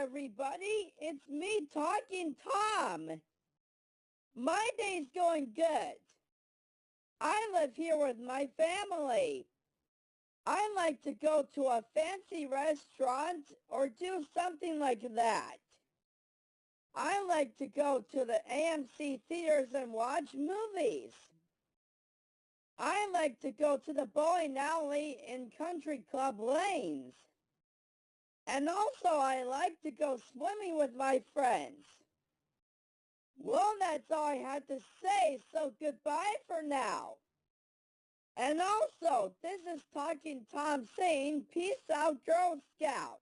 everybody. It's me, Talking Tom. My day's going good. I live here with my family. I like to go to a fancy restaurant or do something like that. I like to go to the AMC theaters and watch movies. I like to go to the bowling alley in Country Club Lanes. And also I like to go swimming with my friends. Well, that's all I had to say, so goodbye for now. And also, this is Talking Tom saying, peace out, Girl Scout.